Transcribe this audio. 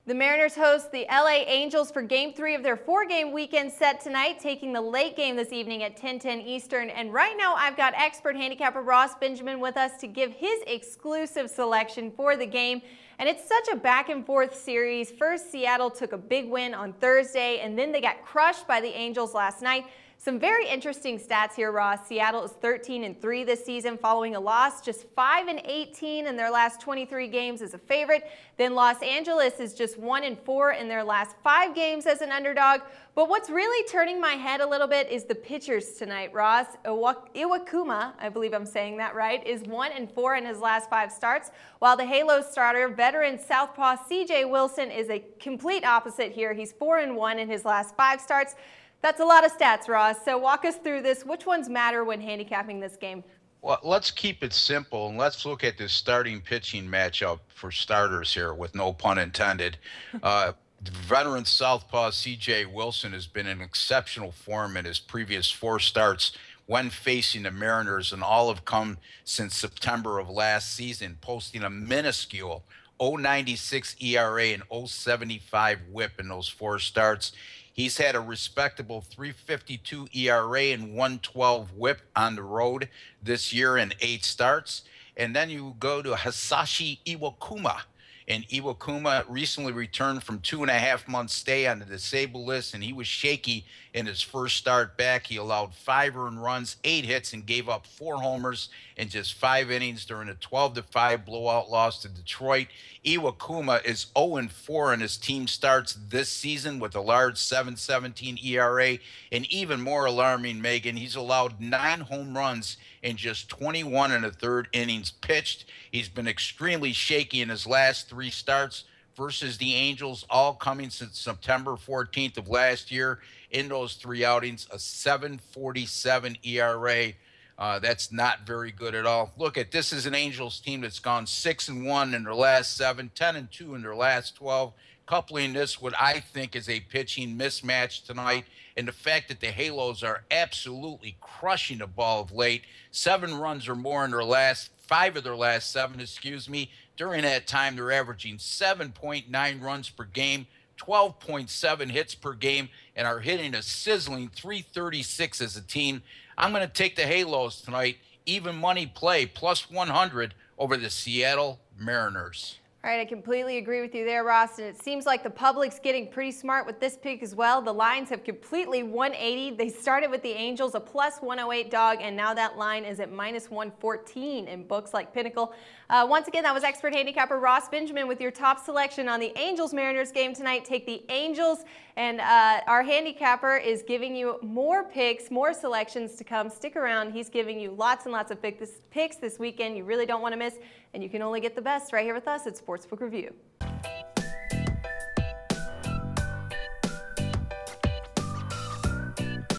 The Mariners host the LA Angels for Game 3 of their 4-game weekend set tonight, taking the late game this evening at 10:10 Eastern. And right now I've got expert handicapper Ross Benjamin with us to give his exclusive selection for the game. And it's such a back-and-forth series. First, Seattle took a big win on Thursday, and then they got crushed by the Angels last night. Some very interesting stats here, Ross. Seattle is 13-3 this season following a loss, just 5-18 in their last 23 games as a favorite. Then Los Angeles is just 1-4 in their last 5 games as an underdog. But what's really turning my head a little bit is the pitchers tonight, Ross. Iwakuma, I believe I'm saying that right, is 1-4 in his last 5 starts, while the Halo starter, veteran southpaw CJ Wilson, is a complete opposite here. He's 4-1 in his last 5 starts. That's a lot of stats, Ross. So walk us through this. Which ones matter when handicapping this game? Well, let's keep it simple and let's look at this starting pitching matchup for starters here, with no pun intended. Veteran southpaw CJ Wilson has been in exceptional form in his previous 4 starts when facing the Mariners, and all have come since September of last season, posting a minuscule 0.96 ERA and 0.75 WHIP in those 4 starts. He's had a respectable 3.52 ERA and 1.12 WHIP on the road this year in 8 starts. And then you go to Hisashi Iwakuma. And Iwakuma recently returned from 2.5-month stay on the disabled list, and he was shaky in his first start back. He allowed 5 earned runs, 8 hits, and gave up 4 homers in just 5 innings during a 12-5 blowout loss to Detroit. Iwakuma is 0-4 in his team starts this season with a large 7.17 ERA. And even more alarming, Megan, he's allowed 9 home runs in just 21 1/3 innings pitched. He's been extremely shaky in his last 3 starts versus the Angels, all coming since September 14th of last year. In those 3 outings, a 7.47 ERA. That's not very good at all. Look, this is an Angels team that's gone 6-1 in their last 7, 10-2 in their last 12. Coupling this what I think is a pitching mismatch tonight, and the fact that the Halos are absolutely crushing the ball of late. 7 runs or more in their last 5 of their last 7, During that time, they're averaging 7.9 runs per game, 12.7 hits per game, and are hitting a sizzling 336 as a team. I'm going to take the Halos tonight, even money play, plus 100 over the Seattle Mariners. All right, I completely agree with you there, Ross, and it seems like the public's getting pretty smart with this pick as well. The lines have completely 180. They started with the Angels, a plus 108 dog, and now that line is at minus 114 in books like Pinnacle. Once again, that was expert handicapper Ross Benjamin with your top selection on the Angels-Mariners game tonight. Take the Angels, and our handicapper is giving you more picks, more selections to come. Stick around. He's giving you lots and lots of picks this weekend. You really don't want to miss, and you can only get the best right here with us at Sportsbook Review.